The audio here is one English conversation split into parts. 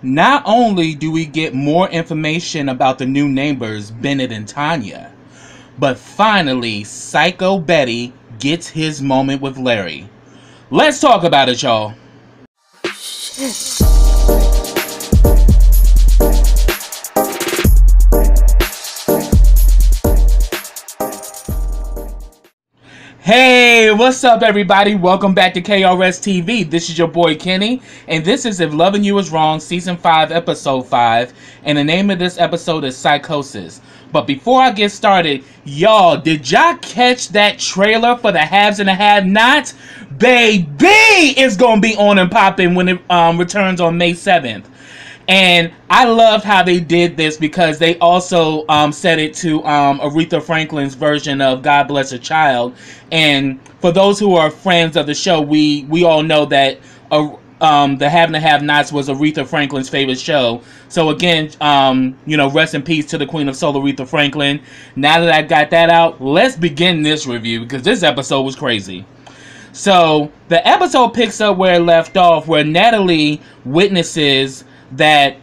not only do we get more information about the new neighbors, Bennett and Tanya, but finally, Psycho Betty gets his moment with Larry. Let's talk about it, y'all. Hey, what's up, everybody? Welcome back to KRS TV. This is your boy Kenny, and this is If Loving You Is Wrong, Season 5, Episode 5, and the name of this episode is Psychosis. But before I get started, y'all, did y'all catch that trailer for the Haves and the Have-Nots? Baby, it's gonna be on and popping when it returns on May 7th. And I loved how they did this because they also set it to Aretha Franklin's version of God Bless a Child. And for those who are friends of the show, we all know that the Have and the Have-Nots was Aretha Franklin's favorite show. So again, rest in peace to the Queen of Soul, Aretha Franklin. Now that I got that out, let's begin this review because this episode was crazy. So the episode picks up where it left off, where Natalie witnesses that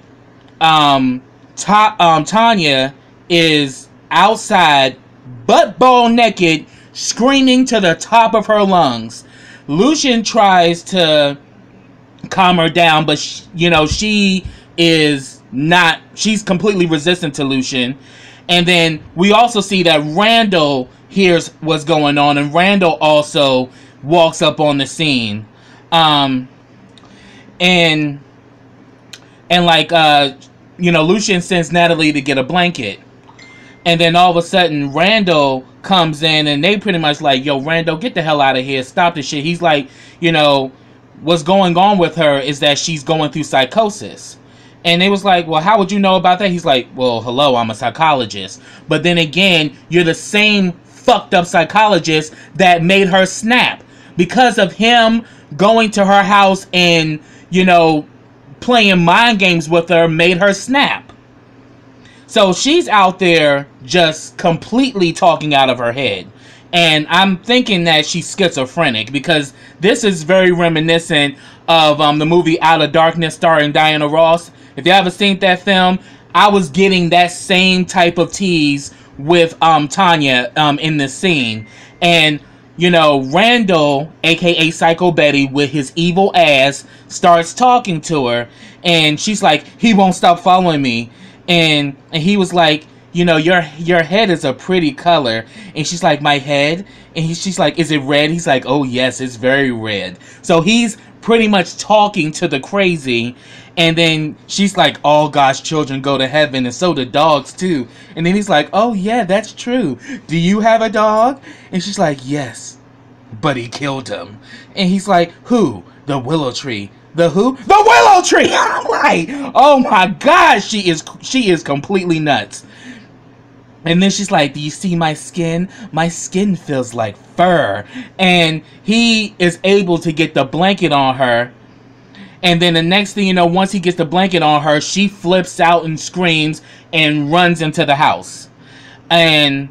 Tanya is outside, butt ball naked, screaming to the top of her lungs. Lucian tries to calm her down, but she is not. She's completely resistant to Lucian. And then we also see that Randall hears what's going on, and Randall also walks up on the scene. Lucian sends Natalie to get a blanket. And then all of a sudden, Randall comes in and they pretty much like, yo, Randall, get the hell out of here. Stop this shit. He's like, what's going on with her is that she's going through psychosis. And it was like, well, how would you know about that? He's like, well, hello, I'm a psychologist. But then again, you're the same fucked up psychologist that made her snap. Because of him going to her house and, playing mind games with her made her snap. So she's out there just completely talking out of her head. And I'm thinking that she's schizophrenic because this is very reminiscent of the movie Out of Darkness starring Diana Ross. If you haven't seen that film, I was getting that same type of tease with Tanya in this scene. And Randall, aka Psycho Betty, with his evil ass, starts talking to her, and she's like, he won't stop following me. And he was like, your head is a pretty color. And she's like, my head? And she's like, is it red? He's like, oh yes, it's very red. So he's pretty much talking to the crazy. And then she's like, all God's children go to heaven, and so do dogs too. And then he's like, oh yeah, that's true. Do you have a dog? And she's like, yes, but he killed him. And he's like, who? The willow tree. The who? The willow tree! I'm like, oh my God, she is completely nuts. And then she's like, do you see my skin? My skin feels like fur. And he is able to get the blanket on her. And then the next thing you know, once he gets the blanket on her, she flips out and screams and runs into the house. And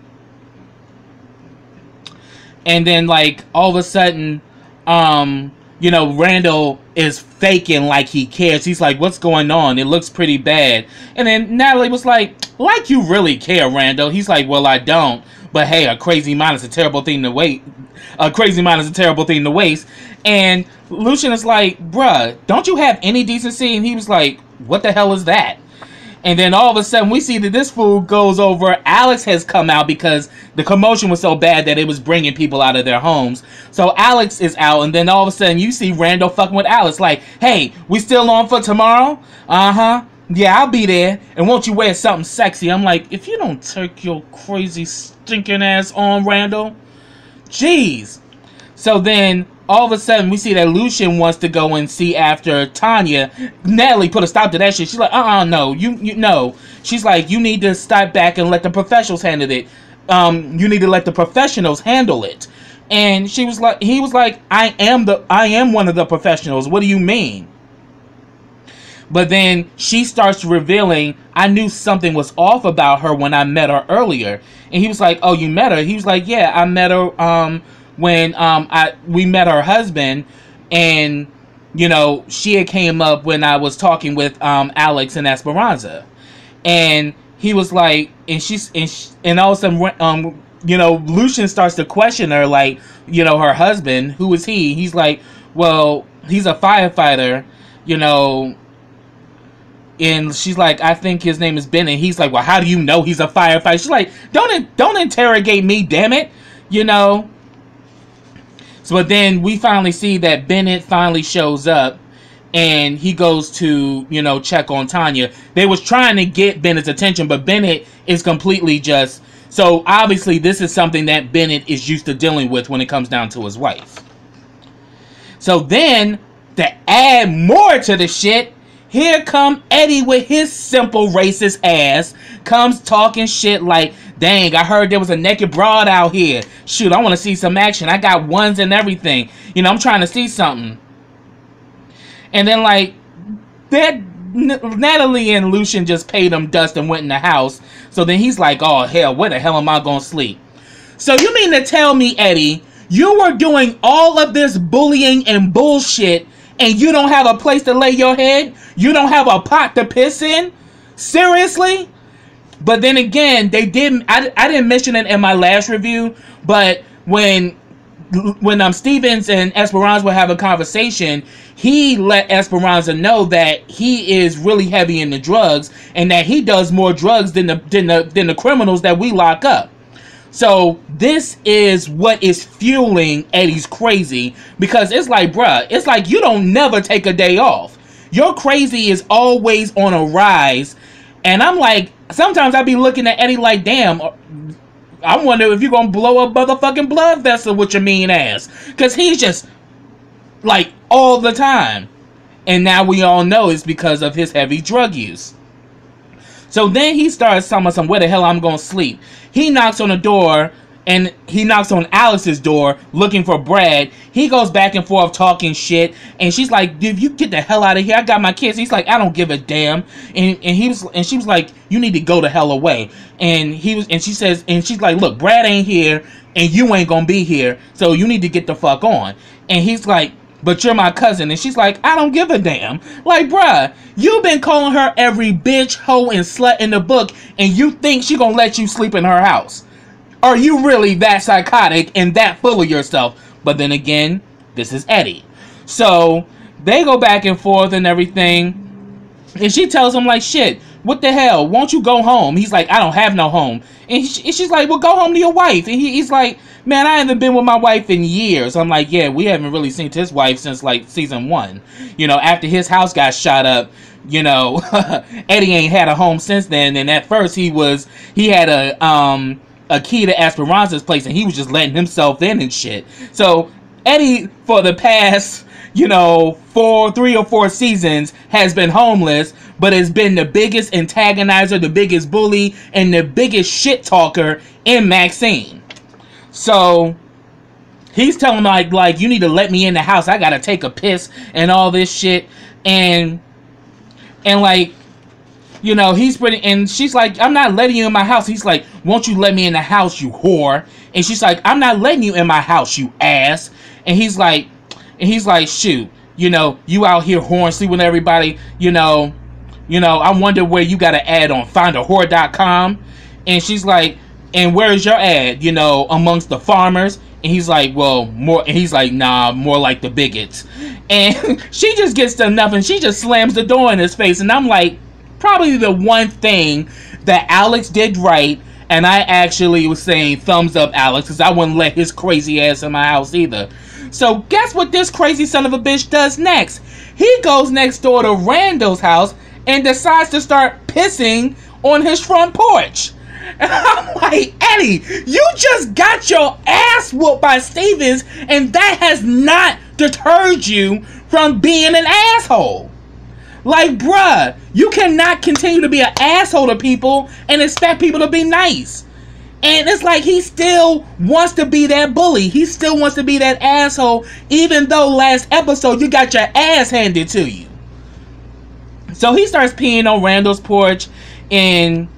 then, like, all of a sudden, Randall is faking like he cares. He's like, what's going on? It looks pretty bad. And then Natalie was like you really care, Randall. He's like, well, I don't. But hey, a crazy mind is a terrible thing to waste. A crazy mind is a terrible thing to waste. And Lucian is like, bruh, don't you have any decency? And he was like, what the hell is that? And then all of a sudden, we see that this fool goes over. Alex has come out because the commotion was so bad that it was bringing people out of their homes. So Alex is out, and then all of a sudden, you see Randall fucking with Alex. Like, hey, we still on for tomorrow? Uh-huh. Yeah, I'll be there. And won't you wear something sexy? I'm like, if you don't take your crazy stinking ass on, Randall. Jeez. So then, all of a sudden, we see that Lucian wants to go and see after Tanya. Natalie put a stop to that shit. She's like, no, you no. She's like, you need to step back and let the professionals handle it. You need to let the professionals handle it. And he was like, I am one of the professionals. What do you mean? But then she starts revealing, I knew something was off about her when I met her earlier. And he was like, oh, you met her? He was like, yeah, I met her when we met her husband, and you know, she had came up when I was talking with Alex and Esperanza, and he was like, and all of a sudden, you know, Lucian starts to question her, like, you know, her husband, who is he? He's like, well, he's a firefighter, you know. And she's like, I think his name is Bennett. He's like, well, how do you know he's a firefighter? She's like, don't interrogate me, damn it, you know. So, but then we finally see that Bennett finally shows up, and he goes to, you know, check on Tanya. They was trying to get Bennett's attention, but Bennett is completely just... So, obviously, this is something that Bennett is used to dealing with when it comes down to his wife. So then, to add more to the shit, here come Eddie with his simple racist ass. Comes talking shit like, dang, I heard there was a naked broad out here. Shoot, I want to see some action. I got ones and everything. You know, I'm trying to see something. And then, like, that Natalie and Lucian just paid him dust and went in the house. So then he's like, oh, hell, where the hell am I going to sleep? So you mean to tell me, Eddie, you were doing all of this bullying and bullshit, and you don't have a place to lay your head? You don't have a pot to piss in? Seriously? But then again, they didn't... I didn't mention it in my last review, but when Stevens and Esperanza were having a conversation, he let Esperanza know that he is really heavy into drugs, and that he does more drugs than the criminals that we lock up. So this is what is fueling Eddie's crazy, because it's like, bruh, it's like you don't never take a day off. Your crazy is always on a rise. And I'm like, sometimes I be looking at Eddie like, damn, I wonder if you're going to blow a motherfucking blood vessel with your mean ass. Because he's just, like, all the time. And now we all know it's because of his heavy drug use. So then he starts telling us where the hell I'm going to sleep. He knocks on the door, and he knocks on Alex's door looking for Brad. He goes back and forth talking shit, and she's like, dude, you get the hell out of here. I got my kids. He's like, I don't give a damn. And she was like, you need to go the hell away. And she's like, look, Brad ain't here, and you ain't gonna be here, so you need to get the fuck on. And he's like, but you're my cousin. And she's like, I don't give a damn. Like, bruh, you've been calling her every bitch, hoe, and slut in the book, and you think she gonna let you sleep in her house? Are you really that psychotic and that full of yourself? But then again, this is Eddie. So they go back and forth and everything. And she tells him, like, shit, what the hell? Won't you go home? He's like, I don't have no home. And she's like, well, go home to your wife. And he's like, man, I haven't been with my wife in years. I'm like, yeah, we haven't really seen his wife since, like, season 1. You know, after his house got shot up, you know, Eddie ain't had a home since then. And at first he had a key to Esperanza's place, and he was just letting himself in and shit. So Eddie, for the past, you know, 3 or 4 seasons, has been homeless, but has been the biggest antagonizer, the biggest bully, and the biggest shit talker in Maxine. So he's telling him, like, you need to let me in the house. I gotta take a piss and all this shit. And like, you know, he's pretty, and she's like, I'm not letting you in my house. He's like, won't you let me in the house, you whore? And she's like, I'm not letting you in my house, you ass. And he's like, shoot, you know, you out here whoring, sleeping with everybody, you know, I wonder where you got an ad on findahore.com. And she's like, and where's your ad, you know, amongst the farmers? And he's like, well, more, and he's like, nah, more like the bigots. And she just gets to enough, and she just slams the door in his face. And I'm like, probably the one thing that Alex did right, and I actually was saying thumbs up Alex, because I wouldn't let his crazy ass in my house either. So guess what this crazy son of a bitch does next? He goes next door to Randall's house and decides to start pissing on his front porch. And I'm like, Eddie, you just got your ass whooped by Stevens, and that has not deterred you from being an asshole. Like, bruh, you cannot continue to be an asshole to people and expect people to be nice. And it's like he still wants to be that bully. He still wants to be that asshole, even though last episode you got your ass handed to you. So he starts peeing on Randall's porch, and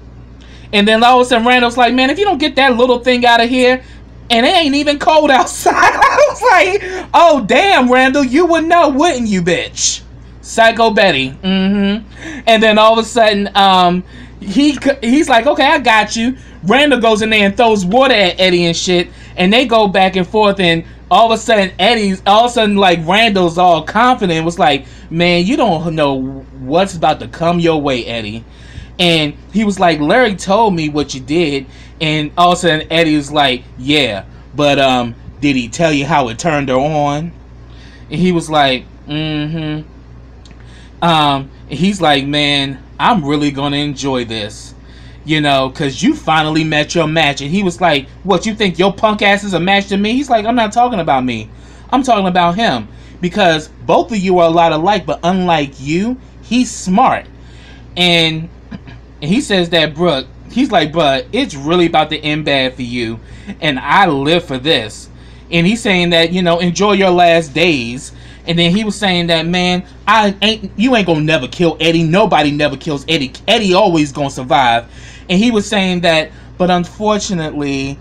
then all of a sudden Randall's like, man, if you don't get that little thing out of here, and it ain't even cold outside. I was like, oh, damn, Randall, you would know, wouldn't you, bitch? Psycho Betty. Mm-hmm. And then all of a sudden, he's like, okay, I got you. Randall goes in there and throws water at Eddie and shit. And they go back and forth. And all of a sudden, like, Randall's all confident. Was like, man, you don't know what's about to come your way, Eddie. And he was like, Larry told me what you did. And all of a sudden, Eddie was like, yeah, but did he tell you how it turned her on? And he was like, mm-hmm. He's like, man, I'm really gonna enjoy this, you know, because you finally met your match. And he was like, what, you think your punk ass is a match to me? He's like, I'm not talking about me, I'm talking about him, because both of you are a lot alike, but unlike you, he's smart. And he says that, Brooke, he's like, bruh, it's really about to end bad for you, and I live for this. And he's saying that, you know, enjoy your last days. And then he was saying that, man, you ain't gonna never kill Eddie. Nobody never kills Eddie. Eddie always gonna survive. And he was saying that, but unfortunately,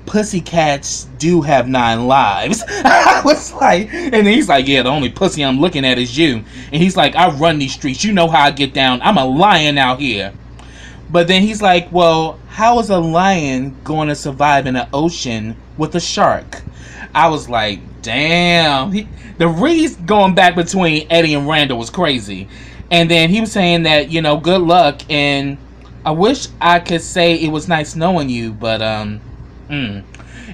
pussycats do have 9 lives. I was like, and he's like, yeah, the only pussy I'm looking at is you. And he's like, I run these streets. You know how I get down. I'm a lion out here. But then he's like, well, how is a lion going to survive in an ocean with a shark? I was like, damn. The reason going back between Eddie and Randall was crazy. And then he was saying that, you know, good luck. And I wish I could say it was nice knowing you, but, And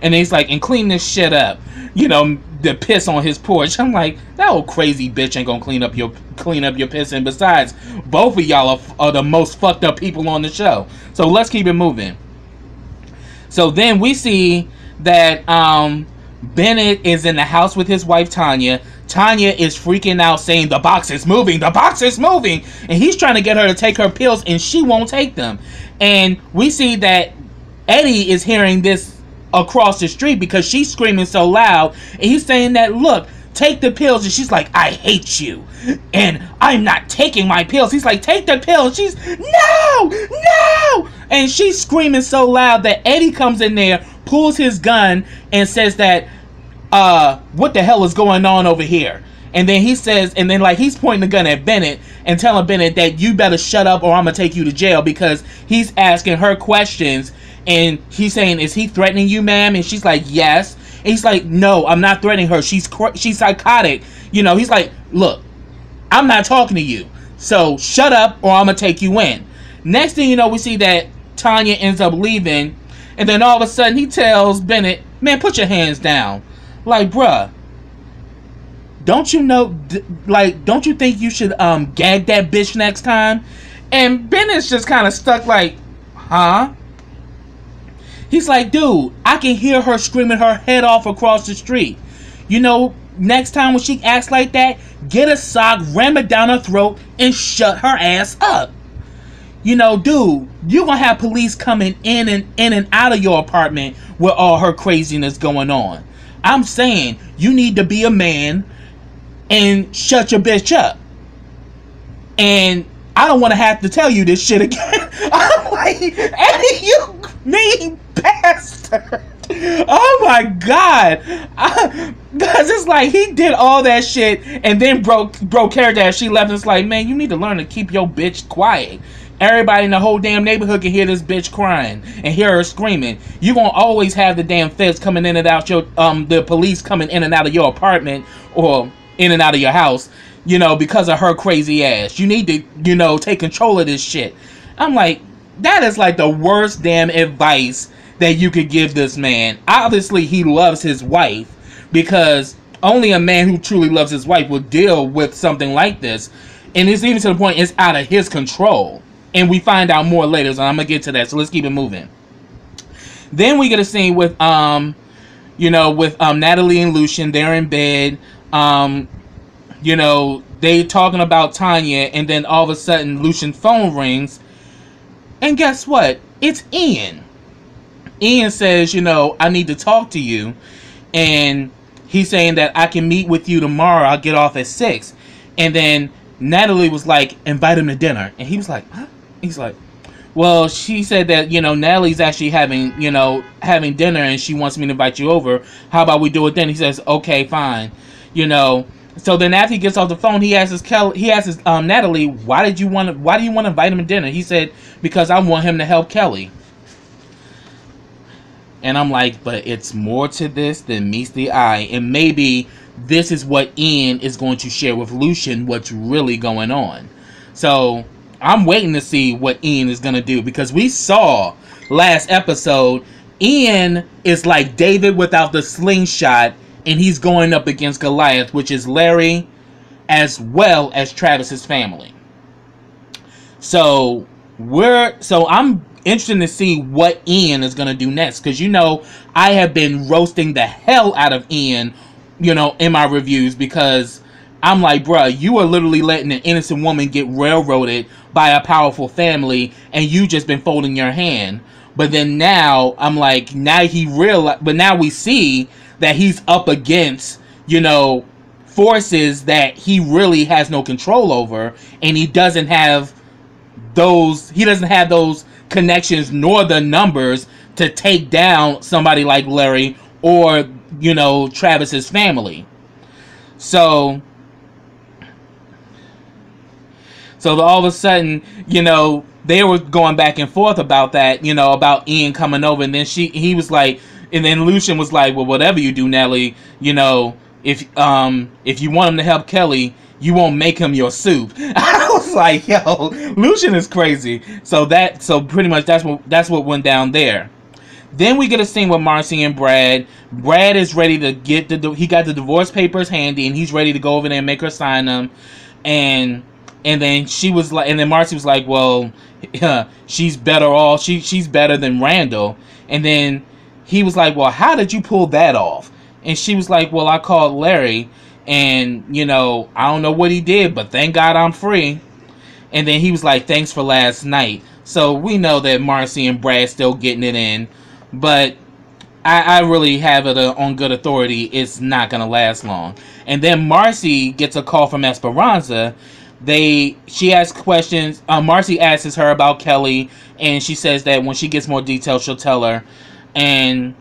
then he's like, and clean this shit up. You know, the piss on his porch. I'm like, that old crazy bitch ain't gonna clean up your piss. And besides, both of y'all are the most fucked up people on the show. So let's keep it moving. So then we see that Bennett is in the house with his wife Tanya. Tanya is freaking out, saying the box is moving, the box is moving. And he's trying to get her to take her pills, and she won't take them. And we see that Eddie is hearing this across the street because she's screaming so loud. And he's saying that, look, take the pills. And she's like, I hate you, and I'm not taking my pills. He's like, take the pills. She's, no. And she's screaming so loud that Eddie comes in there, pulls his gun, and says that, what the hell is going on over here? And then he says, and then like he's pointing the gun at Bennett and telling Bennett that you better shut up or I'm gonna take you to jail, because he's asking her questions. And he's saying, is he threatening you, ma'am? And she's like, yes. And he's like, no, I'm not threatening her. She's psychotic. You know, he's like, look, I'm not talking to you. So shut up or I'm going to take you in. Next thing you know, we see that Tanya ends up leaving. And then all of a sudden he tells Bennett, man, put your hands down. Like, bruh, don't you know, like, don't you think you should gag that bitch next time? And Bennett's just kind of stuck like, huh? He's like, dude, I can hear her screaming her head off across the street. You know, next time when she acts like that, get a sock, ram it down her throat, and shut her ass up. You know, dude, you're going to have police coming in and out of your apartment with all her craziness going on. I'm saying, you need to be a man and shut your bitch up. And I don't want to have to tell you this shit again. I'm like, Eddie, you mean bastard. Oh my god. Because it's like he did all that shit and then broke character as she left. And it's like, man, you need to learn to keep your bitch quiet. Everybody in the whole damn neighborhood can hear this bitch crying and hear her screaming. You're going to always have the damn feds coming in and out your, the police coming in and out of your apartment or in and out of your house, you know, because of her crazy ass. You need to, you know, take control of this shit. I'm like, that is like the worst damn advice that you could give this man. Obviously, he loves his wife, because only a man who truly loves his wife would deal with something like this. And it's even to the point it's out of his control. And we find out more later, so I'm going to get to that. So let's keep it moving. Then we get a scene with, you know, with Natalie and Lucian. They're in bed. You know, they talking about Tanya, and then all of a sudden Lucian's phone rings. And guess what? It's Ian. Ian says, you know, I need to talk to you. And he's saying that I can meet with you tomorrow. I'll get off at 6. And then Natalie was like, invite him to dinner. And he was like, huh? He's like, Well, she said that, Natalie's actually having dinner and she wants me to invite you over. How about we do it then? He says, okay, fine. You know, so then after he gets off the phone, he asks Natalie, why do you want to invite him to dinner? He said, because I want him to help Kelly. And I'm like, but it's more to this than meets the eye. And maybe this is what Ian is going to share with Lucian, what's really going on. So I'm waiting to see what Ian is going to do, because we saw last episode, Ian is like David without the slingshot, and he's going up against Goliath, which is Larry as well as Travis's family. So I'm interested to see what Ian is going to do next, because I have been roasting the hell out of Ian, in my reviews, because I'm like, bruh, you are literally letting an innocent woman get railroaded by a powerful family, and you just been folding your hand. But then now, I'm like, but now we see that he's up against, forces that he really has no control over, and he doesn't have those connections nor the numbers to take down somebody like Larry or, Travis's family. So all of a sudden, they were going back and forth about that, about Ian coming over, and then he was like, and then Lucian was like, well, whatever you do, Nellie, if you want him to help Kelly, you won't make him your soup. I was like, yo, Lucian is crazy. So pretty much that's what went down there. Then we get a scene with Marcy and Brad. Brad is ready to get he got the divorce papers handy, and he's ready to go over there and make her sign them. And then she was like, and then Marcy was like, well, she's better off. She's better than Randall. And then he was like, well, how did you pull that off? And she was like, well, I called Larry, and I don't know what he did, but thank God I'm free. And then he was like, thanks for last night. So we know that Marcy and Brad still getting it in, but I really have it on good authority, it's not gonna last long. And then Marcy gets a call from Esperanza. She asks questions. Marcy asks her about Kelly, and she says that when she gets more details, she'll tell her. And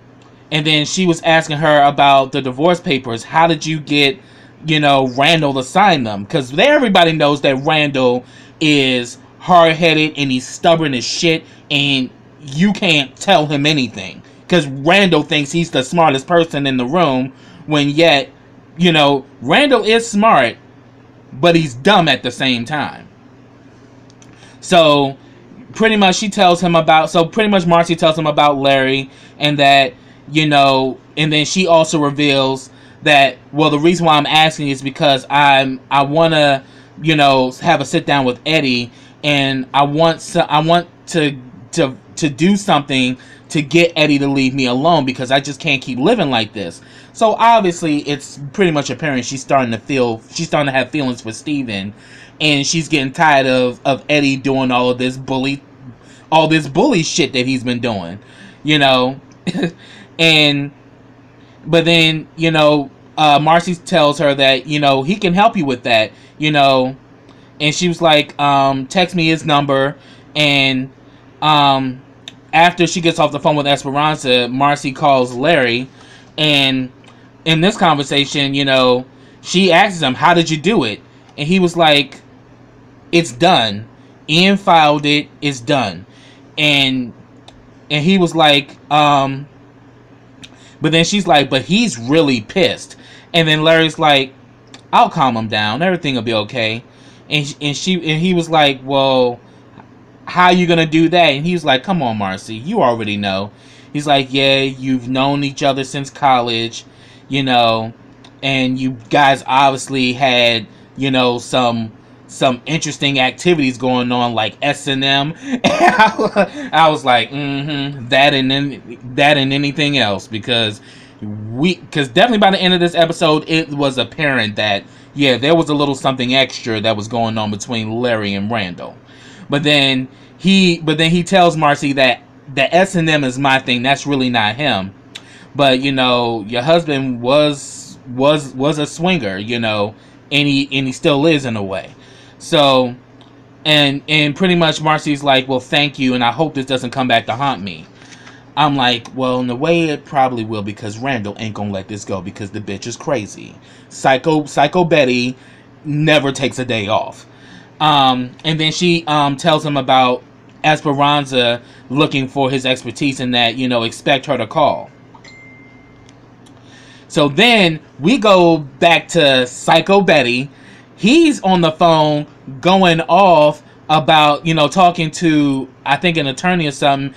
then she was asking her about the divorce papers. How did you get, Randall to sign them? Because everybody knows that Randall is hard-headed and he's stubborn as shit, and you can't tell him anything. Because Randall thinks he's the smartest person in the room, when yet, Randall is smart, but he's dumb at the same time. So pretty much Marcy tells him about Larry, and that, and then she also reveals that, well, the reason why I'm asking is because I want to, have a sit down with Eddie, and I want to do something to get Eddie to leave me alone, because I just can't keep living like this. So obviously it's pretty much apparent she's starting to have feelings for Steven, and she's getting tired of Eddie doing all this bully shit that he's been doing, but then, Marcy tells her that, he can help you with that, and she was like, text me his number. And after she gets off the phone with Esperanza, Marcy calls Larry, and in this conversation, she asks him, how did you do it? And he was like, it's done. Ian filed it, it's done. And he was like, but then she's like, but he's really pissed. And then Larry's like, I'll calm him down, everything will be okay. And he was like, well, how you gonna do that? And he was like, come on, Marcy, you already know. He's like, yeah, you've known each other since college, and you guys obviously had, some interesting activities going on, like S&M. And I was like, that and anything else, because definitely by the end of this episode, it was apparent that, yeah, there was a little something extra that was going on between Larry and Randall. But then he tells Marcy that the S&M is my thing. That's really not him. But your husband was a swinger, and he still is in a way. So, And pretty much Marcy's like, well, thank you, and I hope this doesn't come back to haunt me. I'm like, well, in a way it probably will, because Randall ain't gonna let this go, because the bitch is crazy. Psycho Betty never takes a day off. And then she tells him about Esperanza looking for his expertise, and that, expect her to call. So then we go back to Psycho Betty. He's on the phone going off about, talking to, I think, an attorney or something,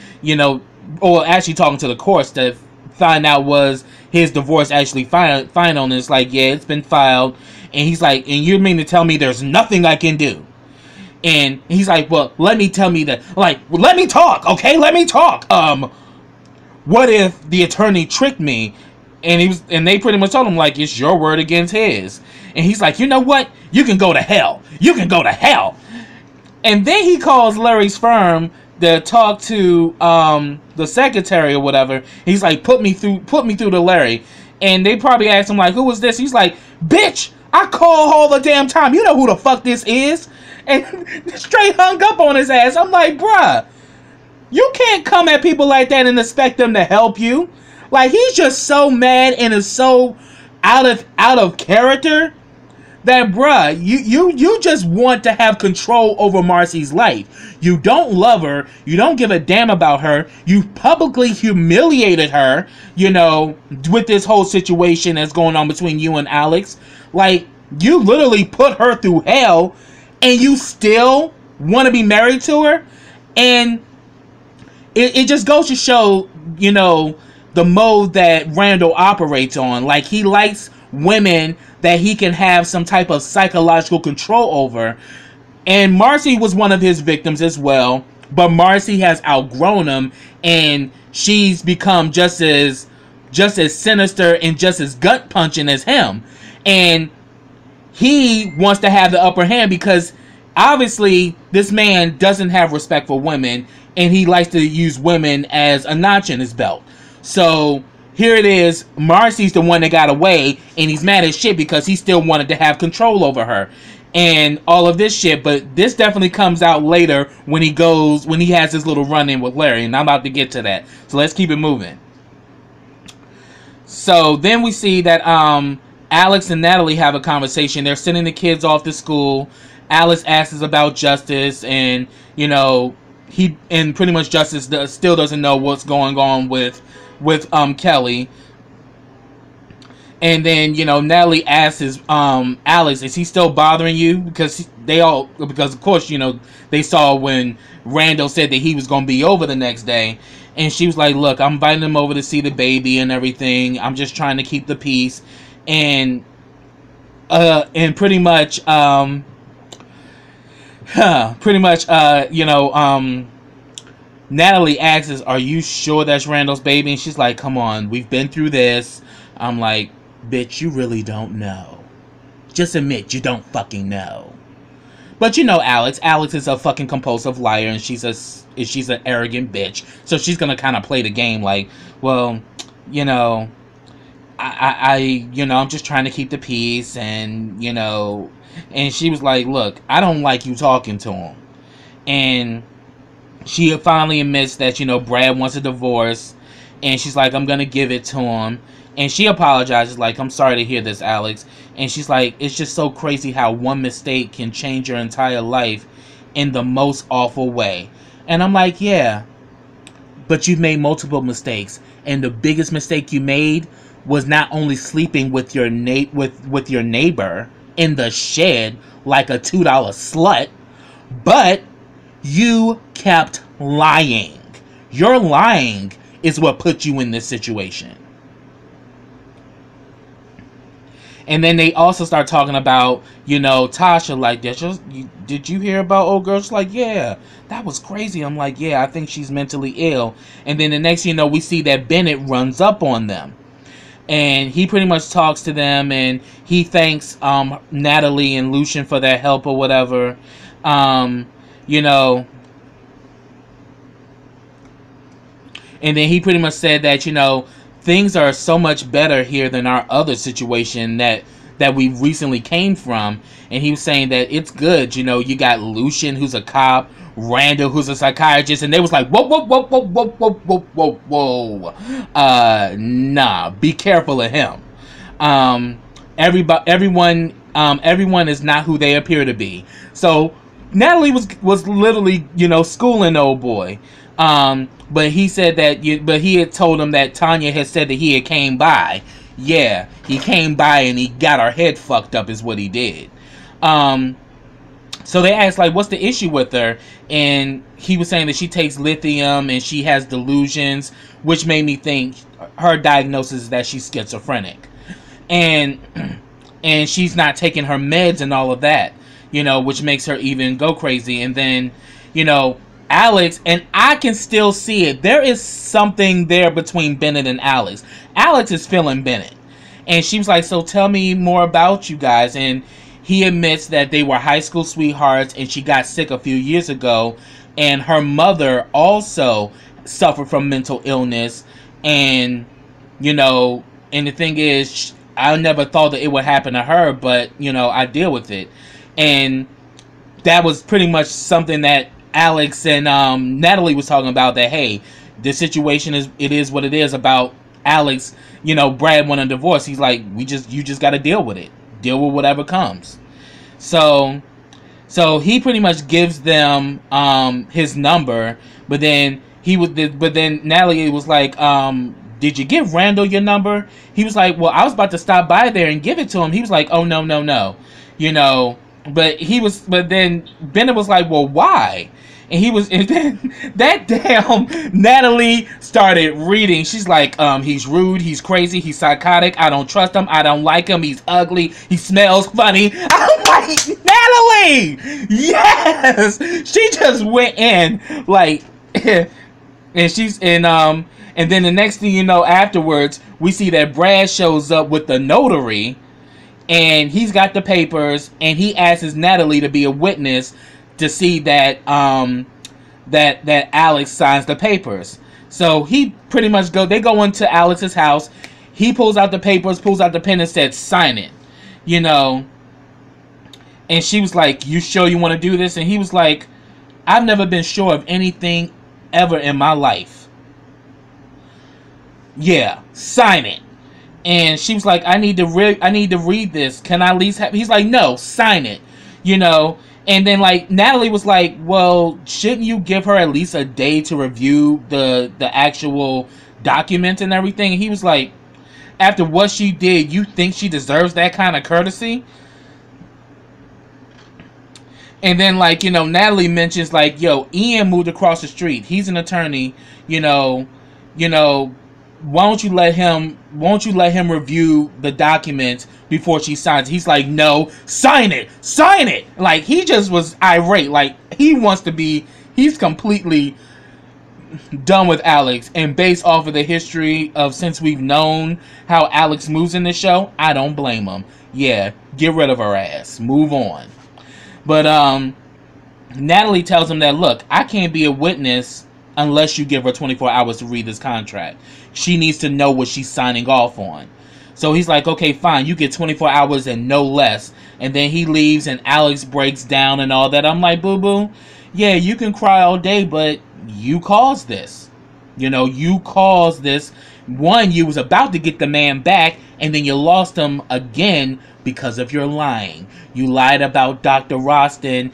or actually talking to the courts to find out was his divorce actually final. And it's like, yeah, it's been filed. And he's like, and you mean to tell me there's nothing I can do? And he's like, well, let me talk, okay? Let me talk. What if the attorney tricked me? And they pretty much told him, like, it's your word against his. And he's like, you know what? You can go to hell. You can go to hell. And then he calls Larry's firm to talk to the secretary or whatever. He's like, put me through to Larry. And they probably asked him, like, who is this? He's like, bitch, I call all the damn time. You know who the fuck this is? And straight hung up on his ass. I'm like, bruh, you can't come at people like that and expect them to help you. Like, he's just so mad and is so out of character that, bruh, you just want to have control over Marcy's life. You don't love her. You don't give a damn about her. You publicly humiliated her, with this whole situation that's going on between you and Alex. Like, you literally put her through hell, and you still want to be married to her? And it just goes to show, the mode that Randall operates on. Like, he likes women that he can have some type of psychological control over. And Marcy was one of his victims as well. But Marcy has outgrown him, and she's become just as sinister and just as gut punching as him. And he wants to have the upper hand because obviously this man doesn't have respect for women, and he likes to use women as a notch in his belt. So here it is, Marcy's the one that got away, and he's mad as shit because he still wanted to have control over her and all of this shit. But this definitely comes out later when he has his little run-in with Larry, and I'm about to get to that. So let's keep it moving. So then we see that Alex and Natalie have a conversation. They're sending the kids off to school. Alex asks about Justice, and pretty much Justice still doesn't know what's going on with Kelly. And then Natalie asks Alex, is he still bothering you? Because of course they saw when Randall said that he was going to be over the next day. And she was like, look, I'm inviting him over to see the baby and everything. I'm just trying to keep the peace. And pretty much Natalie asks, are you sure that's Randall's baby? And she's like, come on, we've been through this. I'm like, bitch, you really don't know. Just admit you don't fucking know. But Alex is a fucking compulsive liar, and she's an arrogant bitch. So she's gonna kind of play the game like, well, I'm just trying to keep the peace, and and she was like, look, I don't like you talking to him. And she finally admits that, Brad wants a divorce, and she's like, I'm gonna give it to him. And she apologizes, like, I'm sorry to hear this, Alex. And she's like, it's just so crazy how one mistake can change your entire life in the most awful way. And I'm like, yeah, but you've made multiple mistakes, and the biggest mistake you made was not only sleeping with your neighbor in the shed like a $2 slut, but you kept lying. Your lying is what put you in this situation. And then they also start talking about, Tasha, like, did you hear about old girl? She's like, yeah, that was crazy. I'm like, yeah, I think she's mentally ill. And then the next we see that Bennett runs up on them. And he pretty much talks to them, and he thanks Natalie and Lucian for their help or whatever. And then he pretty much said that, things are so much better here than our other situation, that that we recently came from, and he was saying that it's good. You know, you got Lucian, who's a cop, Randall, who's a psychiatrist, and they was like, whoa, whoa, whoa, whoa, whoa, whoa, whoa, whoa, whoa. Nah, be careful of him. Everyone is not who they appear to be. So Natalie was literally, you know, schooling the old boy. But he said that, but he had told him that Tanya had said that he had came by. Yeah, he came by and he got our head fucked up is what he did. So they asked, like, what's the issue with her? And he was saying that she takes lithium and she has delusions, which made me think her diagnosis is that she's schizophrenic. And she's not taking her meds and all of that, you know, which makes her even go crazy. And then, you know, Alex, and I can still see it. There is something there between Bennett and Alex. Alex is feeling Bennett. And she was like, so tell me more about you guys. And he admits that they were high school sweethearts and she got sick a few years ago. And her mother also suffered from mental illness. And, you know, and the thing is, I never thought that it would happen to her, but, you know, I deal with it. And that was pretty much something that Alex and Natalie was talking about, that, hey, the situation is what it is about Alex, you know, Brad wanting a divorce. He's like, you just got to deal with it. Deal with whatever comes. So he pretty much gives them his number, but then Natalie was like, did you give Randall your number? He was like, well, I was about to stop by there and give it to him. He was like, oh, no. You know, but then Bennett was like, well, why? And then that damn Natalie started reading. She's like, he's rude, he's crazy, he's psychotic, I don't trust him, I don't like him, he's ugly, he smells funny. I'm like, Natalie! Yes! She just went in, like, and then the next thing you know, afterwards, we see that Brad shows up with the notary, and he's got the papers, and he asks Natalie to be a witness to see that that Alex signs the papers. So he pretty much they go into Alex's house. He pulls out the papers, pulls out the pen, and said, sign it. You know. And she was like, you sure you want to do this? And he was like, I've never been sure of anything ever in my life. Yeah, sign it. And she was like, I need to read this. Can I at least have... He's like, no, sign it. You know. And then, like, Natalie was like, well, shouldn't you give her at least a day to review the actual document and everything? And he was like, after what she did, you think she deserves that kind of courtesy? And then, like, you know, Natalie mentions, like, yo, Ian moved across the street. He's an attorney. You know, won't you let him review the documents before she signs? He's like, no, sign it. Like, he just was irate. Like, he's completely done with Alex. And based off of the history of since we've known how Alex moves in the show, I don't blame him. Yeah, get rid of her ass. Move on. But Natalie tells him that, look, I can't be a witness unless you give her 24 hours to read this contract. She needs to know what she's signing off on. So he's like, okay, fine, you get 24 hours and no less. And then he leaves and Alex breaks down and all that. I'm like, boo-boo, yeah, you can cry all day, but you caused this. You know, you caused this. One, you was about to get the man back, and then you lost him again because of your lying. You lied about Dr. Roston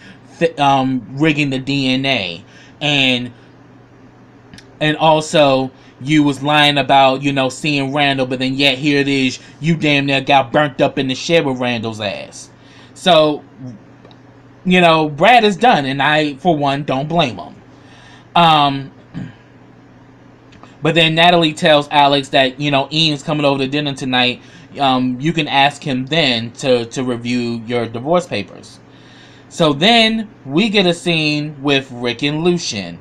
rigging the DNA. And also, you was lying about, you know, seeing Randall, but then yet here it is, you damn near got burnt up in the shed with Randall's ass. So, you know, Brad is done, and I, for one, don't blame him. But then Natalie tells Alex that, you know, Ian's coming over to dinner tonight. You can ask him then to review your divorce papers. So then we get a scene with Rick and Lucian.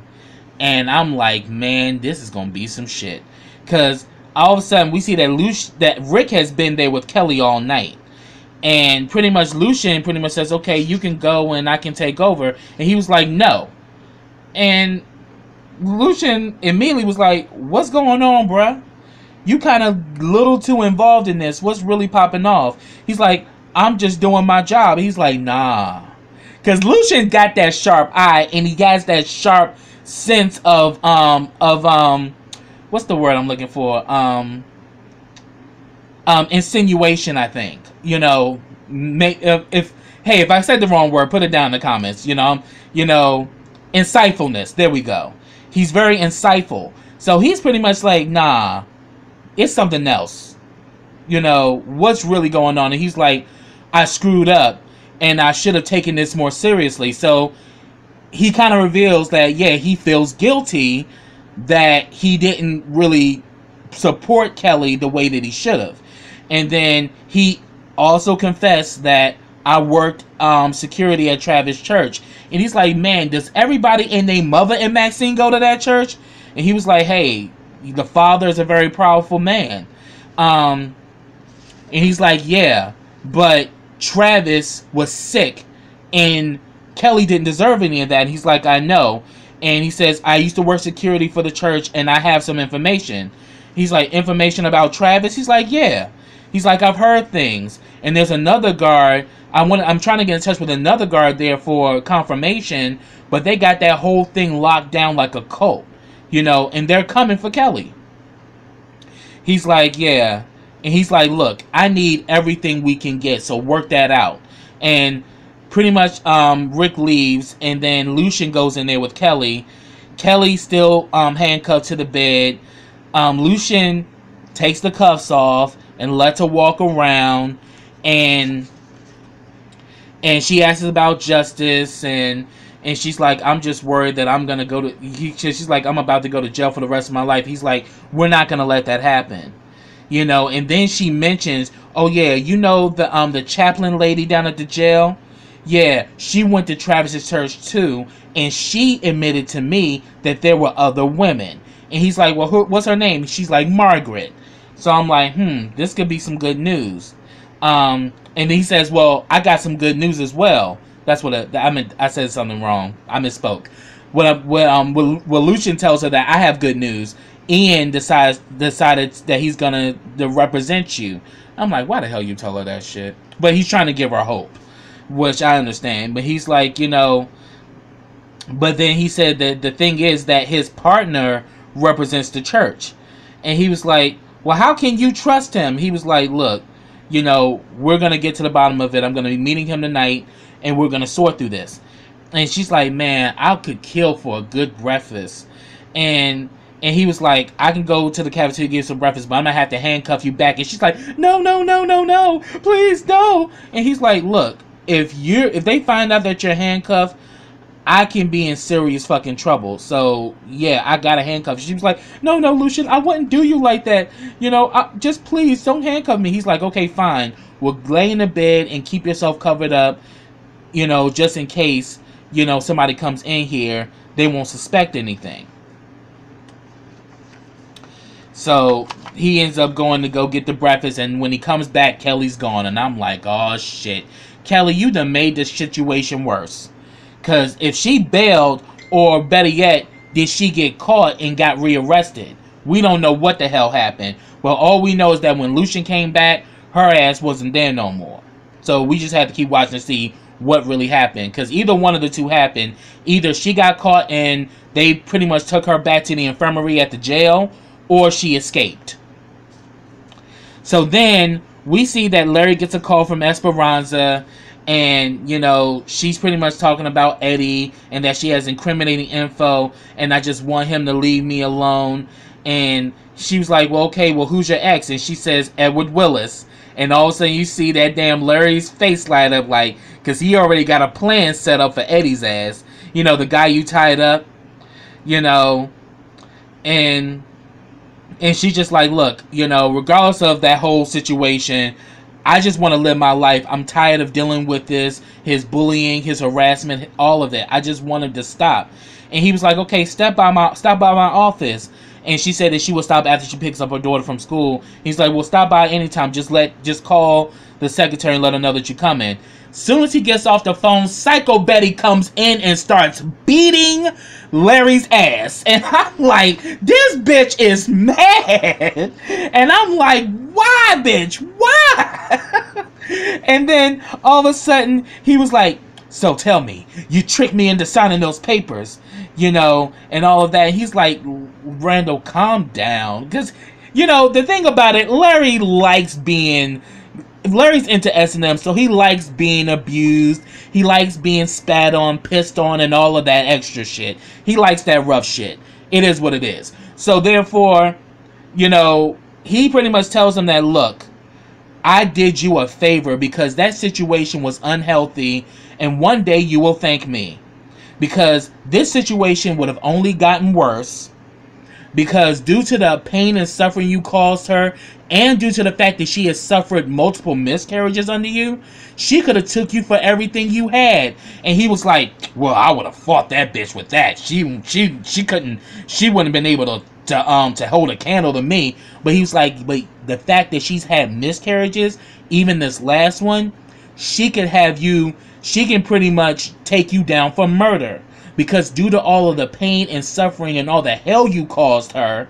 And I'm like, man, this is going to be some shit. Because all of a sudden, we see that Rick has been there with Kelly all night. And pretty much Lucian pretty much says, okay, you can go and I can take over. And he was like, no. And Lucian immediately was like, what's going on, bruh? You kind of little too involved in this. What's really popping off? He's like, I'm just doing my job. He's like, nah. Because Lucian got that sharp eye, and he has that sharp sense of what's the word I'm looking for? Insinuation, I think. You know, if I said the wrong word, put it down in the comments. You know, insightfulness. There we go. He's very insightful. So he's pretty much like, nah, it's something else. You know, what's really going on? And he's like, I screwed up, and I should have taken this more seriously. So he kind of reveals that, yeah, he feels guilty that he didn't really support Kelly the way that he should have. And then he also confessed that I worked security at Travis Church. And he's like, man, does everybody and their mother and Maxine go to that church? And he was like, hey, the father is a very powerful man. And he's like, yeah, but Travis was sick and Kelly didn't deserve any of that. And he's like, I know. And he says, I used to work security for the church and I have some information. He's like, information about Travis? He's like, yeah. He's like, I've heard things. And there's another guard. I'm trying to get in touch with another guard there for confirmation, but they got that whole thing locked down like a cult, you know, and they're coming for Kelly. He's like, yeah. And he's like, look, I need everything we can get, so work that out. And pretty much Rick leaves, and then Lucian goes in there with Kelly. Kelly's still handcuffed to the bed. Lucian takes the cuffs off and lets her walk around, and she asks about justice, and she's like, I'm just worried that I'm gonna go to she's like, I'm about to go to jail for the rest of my life. He's like, we're not gonna let that happen, you know. And then she mentions, oh yeah, you know, the chaplain lady down at the jail, yeah, she went to Travis's church too, and she admitted to me that there were other women. And he's like, well, what's her name? She's like, Margaret. So I'm like, this could be some good news. And he says, well, I got some good news as well. That's what I meant. I said something wrong. I misspoke. When Lucian tells her that I have good news, Ian decided that he's gonna represent you. I'm like, why the hell you tell her that shit? But he's trying to give her hope, which I understand. But he's like, you know. But then he said that the thing is that his partner represents the church, and he was like, well, how can you trust him? He was like, look, you know, we're going to get to the bottom of it. I'm going to be meeting him tonight, and we're going to sort through this. And she's like, man, I could kill for a good breakfast. And he was like, I can go to the cafeteria to get some breakfast, but I'm going to have to handcuff you back. And she's like, no, please, no. And he's like, look, if they find out that you're handcuffed, I can be in serious fucking trouble. So, yeah, I got to handcuff. She was like, no, Lucian, I wouldn't do you like that. You know, just please don't handcuff me. He's like, okay, fine. We'll lay in the bed and keep yourself covered up, you know, just in case, you know, somebody comes in here. They won't suspect anything. So, he ends up going to go get the breakfast. And when he comes back, Kelly's gone. And I'm like, oh, shit. Kelly, you done made this situation worse. Because if she bailed, or better yet, did she get caught and got rearrested? We don't know what the hell happened. Well, all we know is that when Lucian came back, her ass wasn't there no more. So we just have to keep watching to see what really happened. Because either one of the two happened. Either she got caught and they pretty much took her back to the infirmary at the jail, or she escaped. So then we see that Larry gets a call from Esperanza. And, you know, she's pretty much talking about Eddie and that she has incriminating info and I just want him to leave me alone. And she was like, well, okay, well, who's your ex? And she says, Edward Willis. And all of a sudden you see that damn Larry's face light up, like, because he already got a plan set up for Eddie's ass. You know, the guy you tied up, you know, and she's just like, look, you know, regardless of that whole situation, I just want to live my life. I'm tired of dealing with this, his bullying, his harassment, all of that. I just want him to stop. And he was like, okay, stop by my office. And she said that she will stop after she picks up her daughter from school. He's like, well, stop by anytime. Just call the secretary and let her know that you're coming. Soon as he gets off the phone, Psycho Betty comes in and starts beating Larry's ass. And I'm like, this bitch is mad. And I'm like, why, bitch? Why? And then all of a sudden he was like, so tell me, you tricked me into signing those papers, you know, and all of that. And he's like, Randall, calm down. Because, you know, the thing about it, Larry's into S&M, so he likes being abused. He likes being spat on, pissed on, and all of that extra shit. He likes that rough shit. It is what it is. So therefore, you know, he pretty much tells him that, look, I did you a favor because that situation was unhealthy, and one day you will thank me. Because this situation would have only gotten worse, because due to the pain and suffering you caused her, and due to the fact that she has suffered multiple miscarriages under you, she could have took you for everything you had. And he was like, well, I would have fought that bitch with that. She wouldn't have been able to hold a candle to me. But he was like, but the fact that she's had miscarriages, even this last one, she can pretty much take you down for murder. Because due to all of the pain and suffering and all the hell you caused her,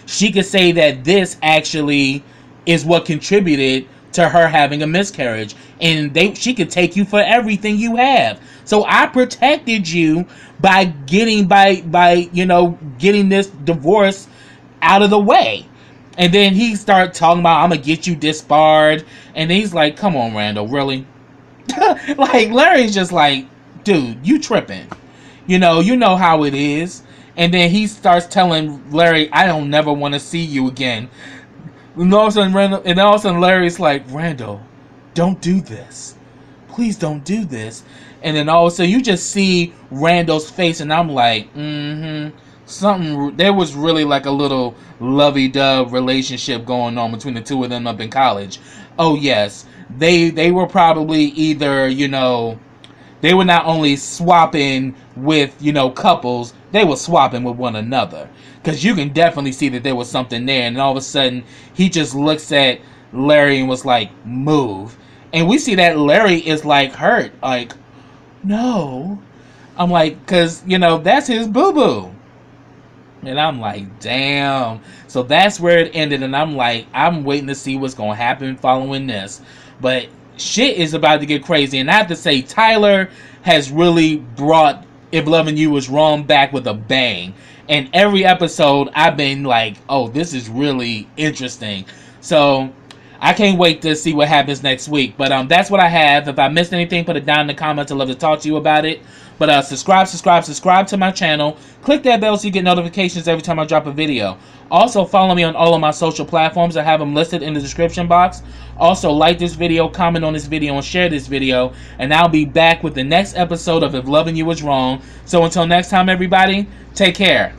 she could say that this actually is what contributed to her having a miscarriage. And she could take you for everything you have. So I protected you by getting this divorce out of the way. And then he started talking about, I'm going to get you disbarred. And then he's like, come on, Randall, really? Like, Larry's just like, dude, you tripping. You know how it is. And then he starts telling Larry, I don't never want to see you again. And all of a sudden Larry's like, Randall, don't do this. Please don't do this. And then all of a sudden you just see Randall's face, and I'm like, there was really like a little lovey-dove relationship going on between the two of them up in college. Oh yes, they were probably either, they were not only swapping with, couples, they were swapping with one another. Because you can definitely see that there was something there. And all of a sudden, he just looks at Larry and was like, move. And we see that Larry is like hurt. Like, no. I'm like, because, that's his boo-boo. And I'm like, damn. So that's where it ended. And I'm like, I'm waiting to see what's going to happen following this. But shit is about to get crazy. And I have to say, Tyler has really brought If Loving You Was Wrong back with a bang. And every episode, I've been like, oh, this is really interesting. So I can't wait to see what happens next week. But that's what I have. If I missed anything, put it down in the comments. I'd love to talk to you about it. But subscribe to my channel. Click that bell so you get notifications every time I drop a video. Also, follow me on all of my social platforms. I have them listed in the description box. Also, like this video, comment on this video, and share this video. And I'll be back with the next episode of If Loving You Was Wrong. So until next time, everybody, take care.